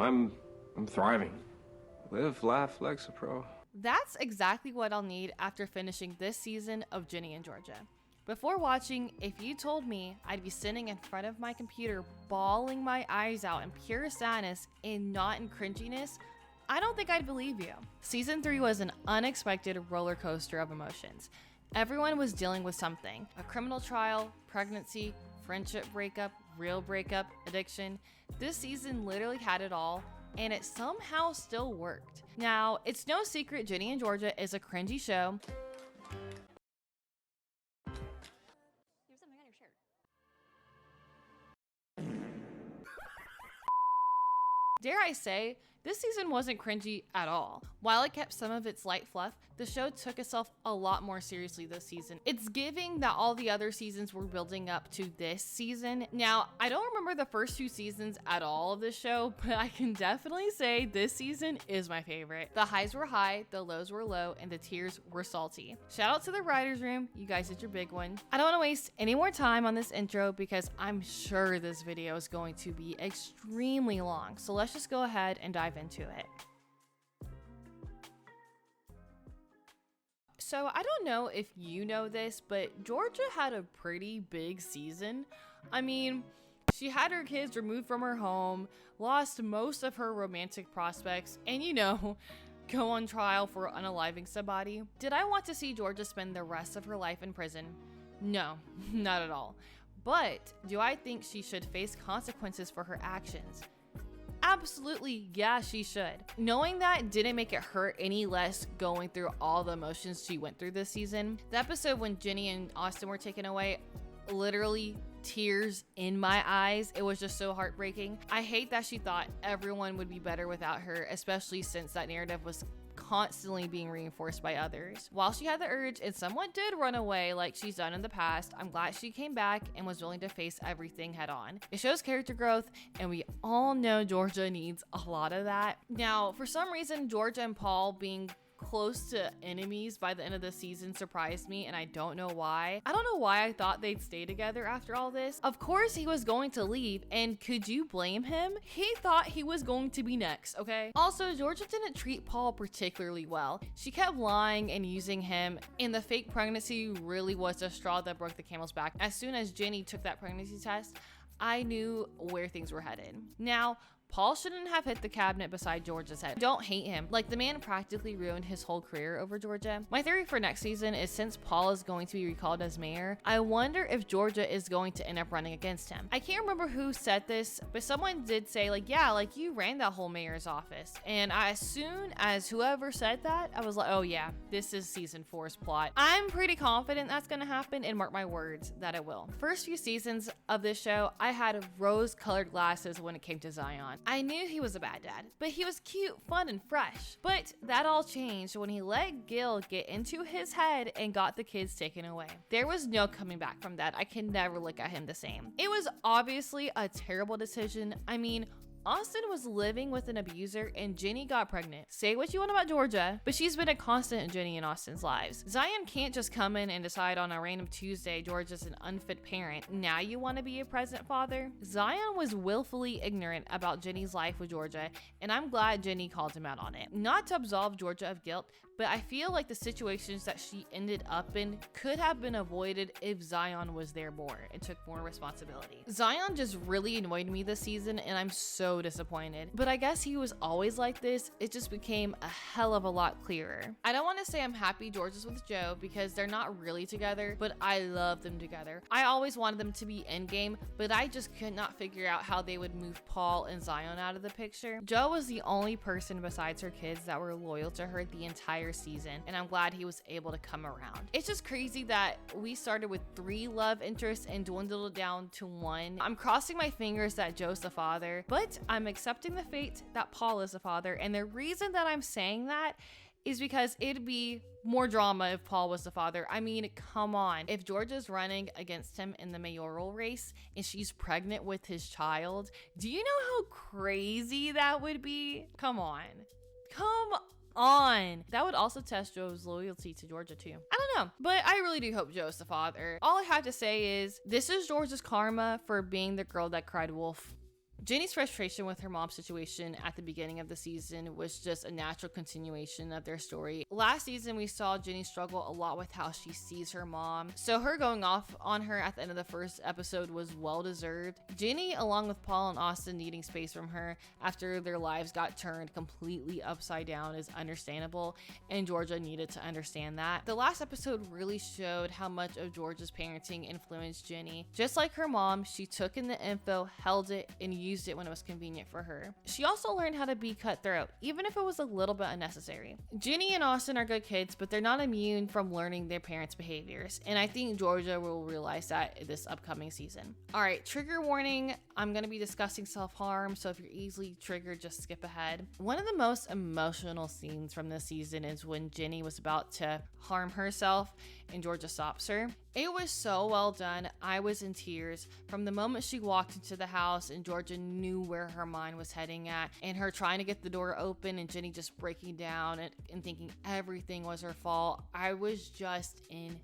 I'm thriving. Live, laugh, Lexapro. That's exactly what I'll need after finishing this season of Ginny and Georgia. Before watching, if you told me I'd be sitting in front of my computer bawling my eyes out in pure sadness and not in cringiness, I don't think I'd believe you. Season 3 was an unexpected roller coaster of emotions. Everyone was dealing with something: a criminal trial, pregnancy, friendship breakup, real breakup, addiction. This season literally had it all, and it somehow still worked. Now, it's no secret Ginny and Georgia is a cringy show. There's something on your shirt. Dare I say, this season wasn't cringy at all. While it kept some of its light fluff, the show took itself a lot more seriously this season. It's giving that all the other seasons were building up to this season. Now, I don't remember the first 2 seasons at all of this show, but I can definitely say this season is my favorite. The highs were high, the lows were low, and the tears were salty. Shout out to the writers' room, you guys did your big one. I don't want to waste any more time on this intro because I'm sure this video is going to be extremely long, so let's just go ahead and dive into it. So I don't know if you know this, but Georgia had a pretty big season. I mean, she had her kids removed from her home, lost most of her romantic prospects, and go on trial for unaliving somebody. Did I want to see Georgia spend the rest of her life in prison? No, not at all. But do I think she should face consequences for her actions? Absolutely, yeah, she should. Knowing that didn't make it hurt any less going through all the emotions she went through this season. The episode when Ginny and Austin were taken away, literally tears in my eyes. It was just so heartbreaking. I hate that she thought everyone would be better without her, especially since that narrative was constantly being reinforced by others. While she had the urge and somewhat did run away like she's done in the past, I'm glad she came back and was willing to face everything head on. It shows character growth, and we all know Georgia needs a lot of that. Now, for some reason, Georgia and Paul being close to enemies by the end of the season surprised me, and I don't know why. I don't know why I thought they'd stay together after all this. Of course he was going to leave, and could you blame him? He thought he was going to be next, okay? Also, Georgia didn't treat Paul particularly well. She kept lying and using him, and the fake pregnancy really was the straw that broke the camel's back. As soon as Ginny took that pregnancy test, I knew where things were headed. Now, Paul shouldn't have hit the cabinet beside Georgia's head. Don't hate him. Like, the man practically ruined his whole career over Georgia. My theory for next season is, since Paul is going to be recalled as mayor, I wonder if Georgia is going to end up running against him. I can't remember who said this, but someone did say, you ran that whole mayor's office. And as soon as whoever said that, I was like, oh yeah, this is season 4's plot. I'm pretty confident that's gonna happen, and mark my words that it will. First few seasons of this show, I had rose-colored glasses when it came to Zion. I knew he was a bad dad, but he was cute, fun, and fresh. But that all changed when he let Gil get into his head and got the kids taken away. There was no coming back from that. I can never look at him the same. It was obviously a terrible decision. I mean, Austin was living with an abuser and Ginny got pregnant. Say what you want about Georgia, but she's been a constant in Ginny and Austin's lives. Zion can't just come in and decide on a random Tuesday Georgia's an unfit parent. Now you want to be a present father? Zion was willfully ignorant about Ginny's life with Georgia, and I'm glad Ginny called him out on it. Not to absolve Georgia of guilt, but I feel like the situations that she ended up in could have been avoided if Zion was there more and took more responsibility. Zion just really annoyed me this season, and I'm so disappointed. But I guess he was always like this. It just became a hell of a lot clearer. I don't want to say I'm happy Georgia's with Joe because they're not really together, but I love them together. I always wanted them to be endgame, but I just could not figure out how they would move Paul and Zion out of the picture. Joe was the only person besides her kids that were loyal to her the entire season, and I'm glad he was able to come around. It's just crazy that we started with 3 love interests and dwindled it down to 1. I'm crossing my fingers that Joe's the father, but I'm accepting the fate that Paul is the father, and the reason that I'm saying that is because it'd be more drama if Paul was the father. I mean, come on. If Georgia's running against him in the mayoral race and she's pregnant with his child, do you know how crazy that would be? Come on. That would also test Joe's loyalty to Georgia too. I don't know, but I really do hope Joe's the father. All I have to say is, this is Georgia's karma for being the girl that cried wolf. Ginny's frustration with her mom's situation at the beginning of the season was just a natural continuation of their story. Last season, we saw Ginny struggle a lot with how she sees her mom, so her going off on her at the end of the first episode was well deserved. Ginny, along with Paul and Austin needing space from her after their lives got turned completely upside down, is understandable, and Georgia needed to understand that. The last episode really showed how much of Georgia's parenting influenced Ginny. Just like her mom, she took in the info, held it, and used it when it was convenient for her. She also learned how to be cutthroat, even if it was a little bit unnecessary. Ginny and Austin are good kids, but they're not immune from learning their parents' behaviors, and I think Georgia will realize that this upcoming season. Alright, trigger warning, I'm going to be discussing self-harm, so if you're easily triggered, just skip ahead. One of the most emotional scenes from this season is when Ginny was about to harm herself and Georgia stops her. It was so well done. I was in tears from the moment she walked into the house and Georgia knew where her mind was heading at, and her trying to get the door open and Ginny just breaking down and thinking everything was her fault. I was just in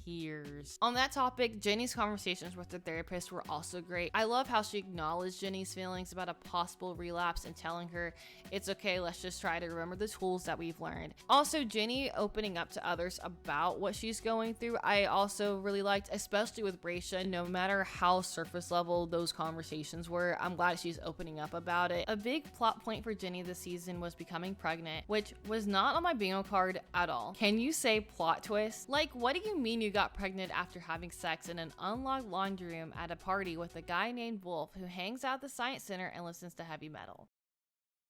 tears. On that topic, Ginny's conversations with the therapist were also great. I love how she acknowledged Ginny's feelings about a possible relapse and telling her, it's okay, let's just try to remember the tools that we've learned. Also, Ginny opening up to others about what she's going through, I also really liked, especially with Bracia. No matter how surface level those conversations were, I'm glad she's opening up about it. A big plot point for Ginny this season was becoming pregnant, which was not on my bingo card at all. Can you say plot twist? Like, what do you mean you got pregnant after having sex in an unlocked laundry room at a party with a guy named Wolfe who hangs out at the science center and listens to heavy metal?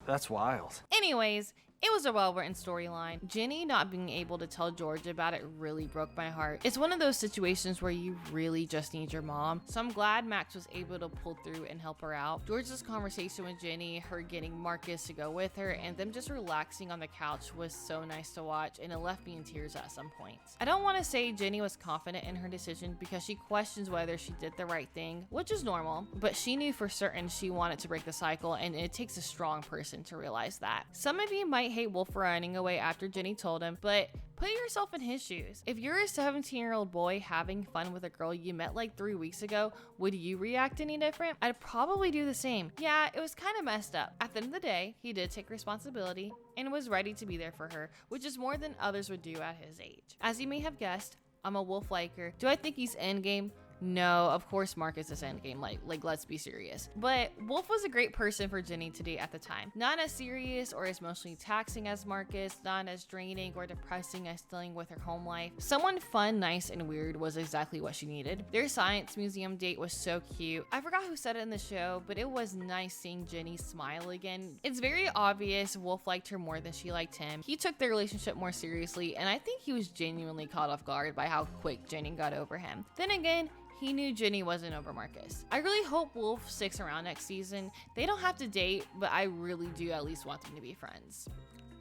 That's wild. Anyways, it was a well-written storyline. Ginny not being able to tell Georgia about it really broke my heart. It's one of those situations where you really just need your mom, so I'm glad Max was able to pull through and help her out. Georgia's conversation with Ginny, her getting Marcus to go with her, and them just relaxing on the couch was so nice to watch, and it left me in tears at some points. I don't want to say Ginny was confident in her decision because she questions whether she did the right thing, which is normal, but she knew for certain she wanted to break the cycle, and it takes a strong person to realize that. Some of you might hate Wolfe for running away after Ginny told him, but put yourself in his shoes. If you're a 17-year-old boy having fun with a girl you met like 3 weeks ago, would you react any different? I'd probably do the same. Yeah, it was kind of messed up. At the end of the day, he did take responsibility and was ready to be there for her, which is more than others would do at his age. As you may have guessed, I'm a Wolfe liker. Do I think he's endgame? No, of course Marcus is endgame, like let's be serious. But Wolfe was a great person for Ginny to date at the time. Not as serious or as emotionally taxing as Marcus, not as draining or depressing as dealing with her home life. Someone fun, nice, and weird was exactly what she needed. Their science museum date was so cute. I forgot who said it in the show, but it was nice seeing Ginny smile again. It's very obvious Wolfe liked her more than she liked him. He took their relationship more seriously, and I think he was genuinely caught off guard by how quick Ginny got over him. Then again, he knew Ginny wasn't over Marcus. I really hope Wolfe sticks around next season. They don't have to date, but I really do at least want them to be friends.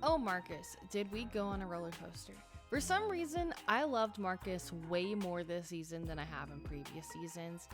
Oh, Marcus, did we go on a roller coaster? For some reason, I loved Marcus way more this season than I have in previous seasons.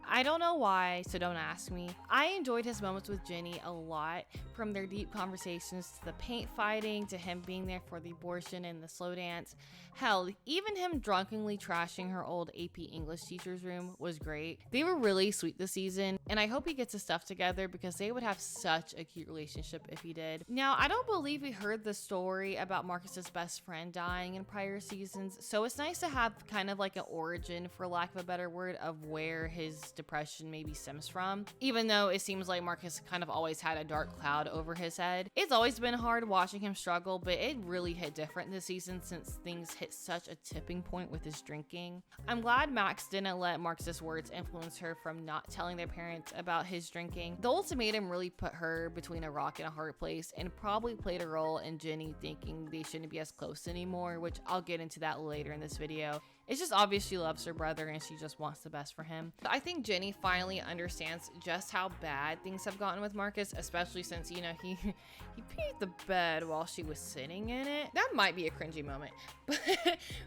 I don't know why, so don't ask me. I enjoyed his moments with Ginny a lot, from their deep conversations to the paint fighting to him being there for the abortion and the slow dance. Hell, even him drunkenly trashing her old AP English teacher's room was great. They were really sweet this season, and I hope he gets his stuff together because they would have such a cute relationship if he did. Now, I don't believe we heard the story about Marcus's best friend dying in prior seasons, so it's nice to have kind of like an origin, for lack of a better word, of where his depression maybe stems from. Even though it seems like Marcus kind of always had a dark cloud over his head. It's always been hard watching him struggle, but it really hit different this season since things hit such a tipping point with his drinking. I'm glad Max didn't let Marcus's words influence her from not telling their parents about his drinking. The ultimatum really put her between a rock and a hard place and probably played a role in Ginny thinking they shouldn't be as close anymore, which I'll get into that later in this video. It's just obvious she loves her brother and she just wants the best for him. I think Ginny finally understands just how bad things have gotten with Marcus, especially since, you know, he peed the bed while she was sitting in it. That might be a cringy moment, but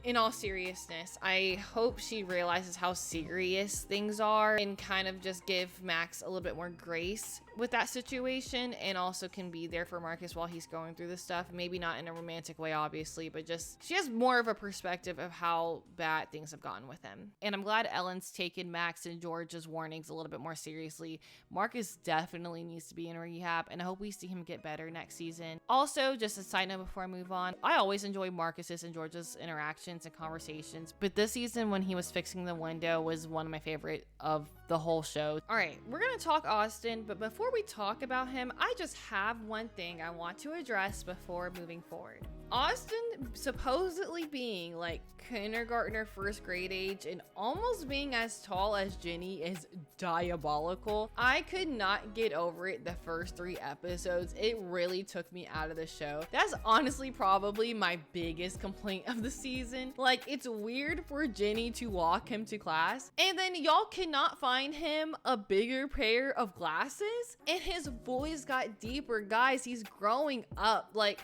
in all seriousness, I hope she realizes how serious things are and kind of just give Max a little bit more grace with that situation and also can be there for Marcus while he's going through this stuff. Maybe not in a romantic way, obviously, but just she has more of a perspective of how bad things have gone with him. And I'm glad Ellen's taken Max and George's warnings a little bit more seriously. Marcus definitely needs to be in rehab, and I hope we see him get better next season. Also, just a side note before I move on, I always enjoy Marcus's and George's interactions and conversations, but this season when he was fixing the window was one of my favorite of the whole show. All right, we're gonna talk Austin, but before we talk about him, I just have one thing I want to address before moving forward. Austin supposedly being like kindergartner, first grade age, and almost being as tall as Ginny is diabolical. I could not get over it the first 3 episodes. It really took me out of the show. That's honestly probably my biggest complaint of the season. Like, it's weird for Ginny to walk him to class, and then y'all cannot find him a bigger pair of glasses, and his voice got deeper. Guys, he's growing up. Like,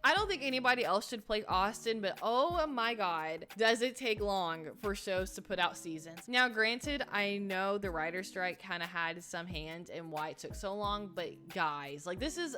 I don't think anybody else should play Austin, but oh my god, does it take long for shows to put out seasons. Now, granted, I know the writer's strike kind of had some hand in why it took so long, but guys, like, this is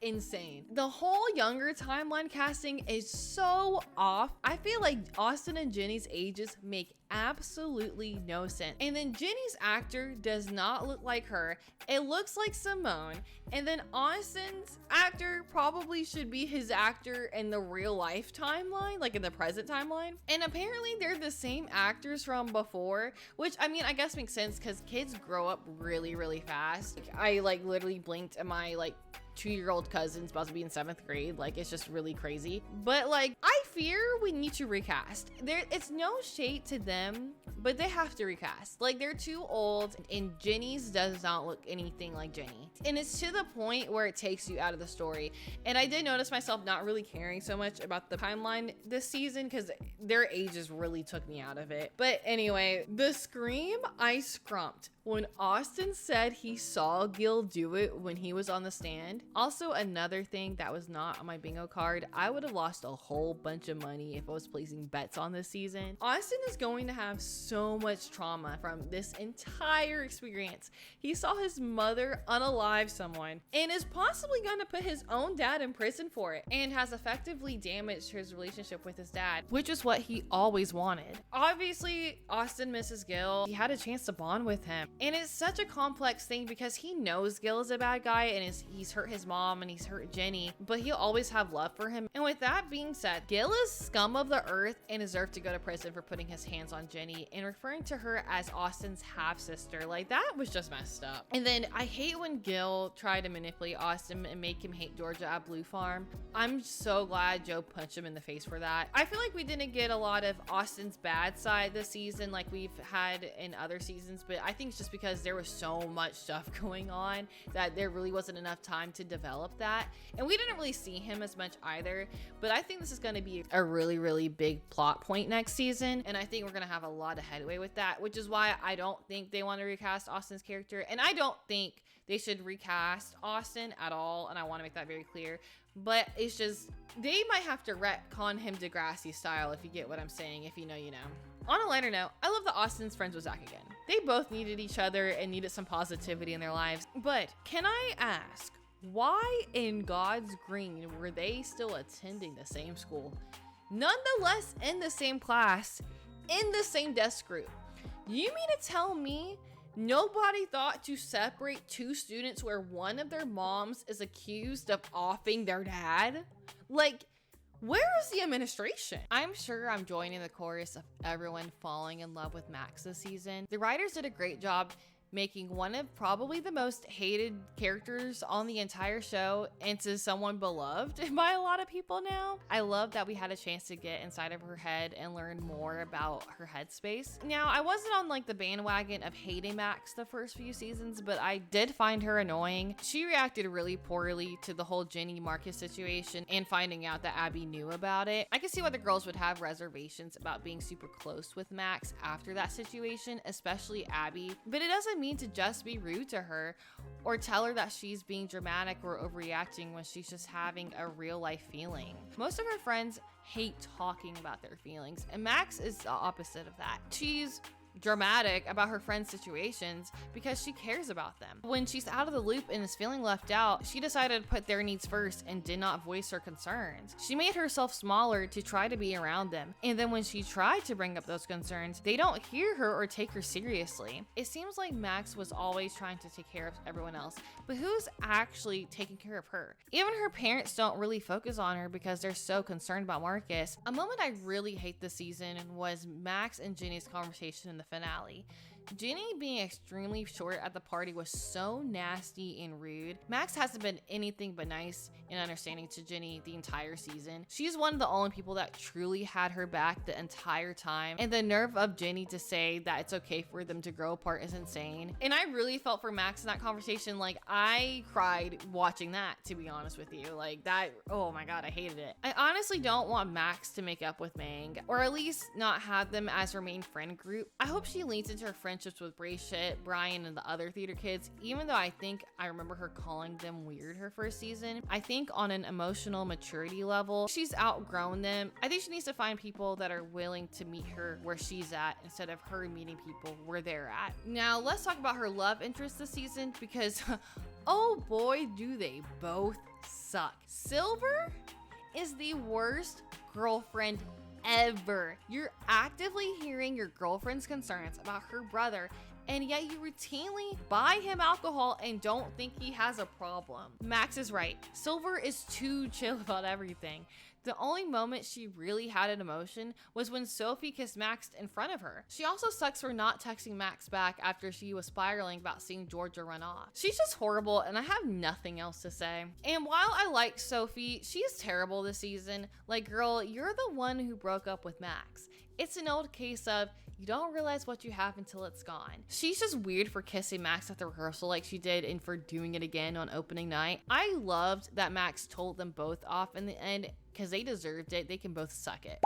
insane. The whole younger timeline casting is so off. I feel like Austin and Ginny's ages make absolutely no sense. And then Ginny's actor does not look like her. It looks like Simone. And then Austin's actor probably should be his actor in the real life timeline, like in the present timeline. And apparently they're the same actors from before, which I mean, I guess makes sense because kids grow up really, really fast. Like, I like literally blinked and my like 2-year-old cousin's about to be in 7th grade. Like, it's just really crazy. But like, I fear we need to recast. It's no shade to them, but they have to recast. Like, they're too old, and Ginny's does not look anything like Ginny. And it's to the point where it takes you out of the story. And I did notice myself not really caring so much about the timeline this season because their ages really took me out of it. But anyway, the scream I scrumped when Austin said he saw Gil do it when he was on the stand. Also, another thing that was not on my bingo card, I would have lost a whole bunch of money if I was placing bets on this season. Austin is going to have so much trauma from this entire experience. He saw his mother unalive someone and is possibly going to put his own dad in prison for it, and has effectively damaged his relationship with his dad, which is what he always wanted. Obviously, Austin misses Gil. He had a chance to bond with him. And it's such a complex thing because he knows Gil is a bad guy and he's hurt his mom and he's hurt Ginny, but he'll always have love for him. And with that being said, Gil is scum of the earth and deserved to go to prison for putting his hands on Ginny and referring to her as Austin's half-sister. Like, that was just messed up. And then I hate when Gil tried to manipulate Austin and make him hate Georgia at Blue Farm. I'm so glad Joe punched him in the face for that. I feel like we didn't get a lot of Austin's bad side this season like we've had in other seasons, but I think it's just because there was so much stuff going on that there really wasn't enough time to develop that. And we didn't really see him as much either, but I think this is going to be a really, really big plot point next season. And I think we're going to have a lot of headway with that, which is why I don't think they want to recast Austin's character. And I don't think they should recast Austin at all. And I want to make that very clear. But it's just, they might have to retcon him Degrassi style, if you get what I'm saying. If you know, you know. On a lighter note, I love that Austin's friends with Zach again. They both needed each other and needed some positivity in their lives. But can I ask, why in God's green were they still attending the same school? Nonetheless, in the same class, in the same desk group. You mean to tell me nobody thought to separate 2 students where one of their moms is accused of offing their dad? Like, where is the administration? I'm sure I'm joining the chorus of everyone falling in love with Max this season. The writers did a great job making one of probably the most hated characters on the entire show into someone beloved by a lot of people now. I love that we had a chance to get inside of her head and learn more about her headspace. Now, I wasn't on like the bandwagon of hating Max the first few seasons, but I did find her annoying. She reacted really poorly to the whole Ginny Marcus situation and finding out that Abby knew about it. I could see why the girls would have reservations about being super close with Max after that situation, especially Abby, but it doesn't mean to just be rude to her or tell her that she's being dramatic or overreacting when she's just having a real life feeling. Most of her friends hate talking about their feelings, and Max is the opposite of that. She's dramatic about her friends' situations because she cares about them. When she's out of the loop and is feeling left out, she decided to put their needs first and did not voice her concerns. She made herself smaller to try to be around them, and then when she tried to bring up those concerns, they don't hear her or take her seriously. It seems like Max was always trying to take care of everyone else, but who's actually taking care of her? Even her parents don't really focus on her because they're so concerned about Marcus. A moment I really hate this season was Max and Ginny's conversation in the finale. Ginny being extremely short at the party was so nasty and rude. Max hasn't been anything but nice and understanding to Ginny the entire season. She's one of the only people that truly had her back the entire time, and the nerve of Ginny to say that it's okay for them to grow apart is insane. And I really felt for Max in that conversation. Like, I cried watching that, to be honest with you. Like that, oh my god, I hated it. I honestly don't want Max to make up with Mang, or at least not have them as her main friend group. I hope she leans into her friendships with Brayshet, Brian, and the other theater kids, even though I think I remember her calling them weird her first season. I think on an emotional maturity level, she's outgrown them. I think she needs to find people that are willing to meet her where she's at instead of her meeting people where they're at. Now, let's talk about her love interest this season because oh boy, do they both suck. Silver is the worst girlfriend ever. You're actively hearing your girlfriend's concerns about her brother, and yet you routinely buy him alcohol and don't think he has a problem. Max is right. Silver is too chill about everything. The only moment she really had an emotion was when Sophie kissed Max in front of her. She also sucks for not texting Max back after she was spiraling about seeing Georgia run off. She's just horrible, and I have nothing else to say. And while I like Sophie, she is terrible this season. Like, girl, you're the one who broke up with Max. It's an old case of you don't realize what you have until it's gone. She's just weird for kissing Max at the rehearsal like she did and for doing it again on opening night. I loved that Max told them both off in the end because they deserved it. They can both suck it.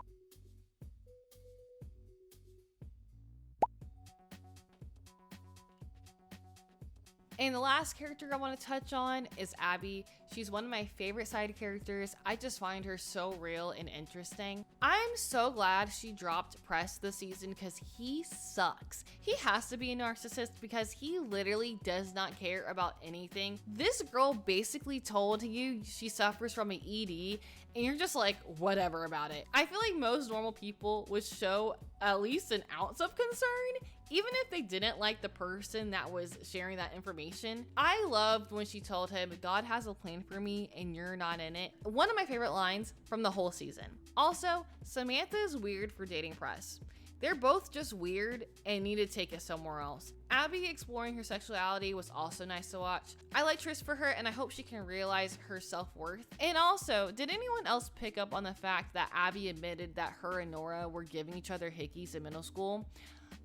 And the last character I want to touch on is Abby. She's one of my favorite side characters. I just find her so real and interesting. I'm so glad she dropped Press this season because he sucks. He has to be a narcissist because he literally does not care about anything. This girl basically told you she suffers from an ED and you're just like, whatever about it. I feel like most normal people would show at least an ounce of concern, even if they didn't like the person that was sharing that information. I loved when she told him, God has a plan for me and you're not in it. One of my favorite lines from the whole season. Also, Samantha is weird for dating Press. They're both just weird and need to take it somewhere else. Abby exploring her sexuality was also nice to watch. I like Tris for her and I hope she can realize her self-worth. And also, did anyone else pick up on the fact that Abby admitted that her and Nora were giving each other hickeys in middle school?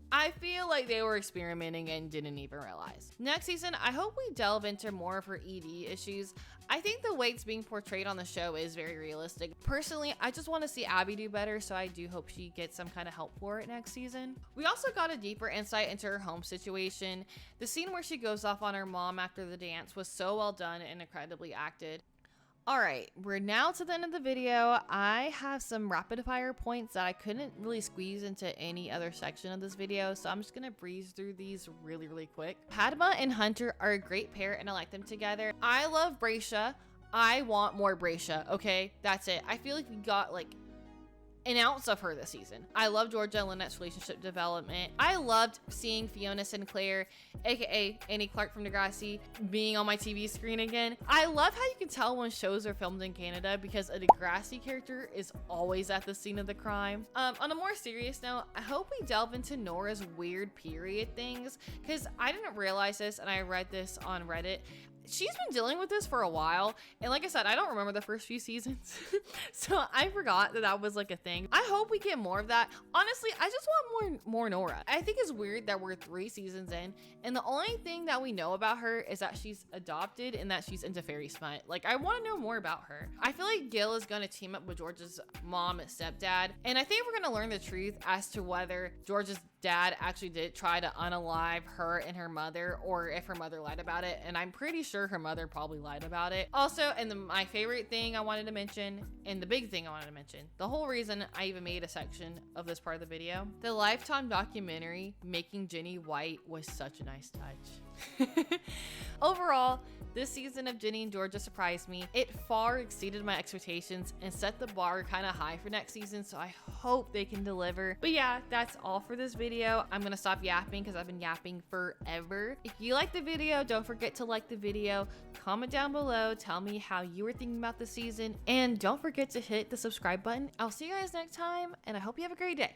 I feel like they were experimenting and didn't even realize. Next season, I hope we delve into more of her ED issues. I think the way it's being portrayed on the show is very realistic. Personally, I just want to see Abby do better, so I do hope she gets some kind of help for it next season. We also got a deeper insight into her home situation. The scene where she goes off on her mom after the dance was so well done and incredibly acted. All right, we're now to the end of the video. I have some rapid fire points that I couldn't really squeeze into any other section of this video, so I'm just gonna breeze through these really quick. Padma and Hunter are a great pair and I like them together. I love Braysha. I want more Braysha, okay? That's it. I feel like we got like an ounce of her this season. I love Georgia and Lynette's relationship development. I loved seeing Fiona Sinclair, aka Annie Clark from Degrassi, being on my TV screen again. I love how you can tell when shows are filmed in Canada because a Degrassi character is always at the scene of the crime. On a more serious note, I hope we delve into Nora's weird period things because I didn't realize this and I read this on Reddit. She's been dealing with this for a while, and like I said, I don't remember the first few seasons, so I forgot that that was like a thing. I hope we get more of that. Honestly, I just want more Nora. I think it's weird that we're 3 seasons in, and the only thing that we know about her is that she's adopted and that she's into fairy smut. Like, I want to know more about her. I feel like Gil is going to team up with Georgia's mom and stepdad, and I think we're going to learn the truth as to whether Georgia's dad actually did try to unalive her and her mother, or if her mother lied about it, and I'm pretty sure her mother probably lied about it. Also, and my favorite thing I wanted to mention, and the big thing I wanted to mention, the whole reason I even made a section of this part of the video, the Lifetime documentary Making Ginny White was such a nice touch. Overall, this season of Ginny and Georgia surprised me. It far exceeded my expectations and set the bar kind of high for next season, so I hope they can deliver. But yeah, that's all for this video. I'm gonna stop yapping because I've been yapping forever. If you like the video, don't forget to like the video, comment down below, tell me how you were thinking about the season, and don't forget to hit the subscribe button. I'll see you guys next time, and I hope you have a great day.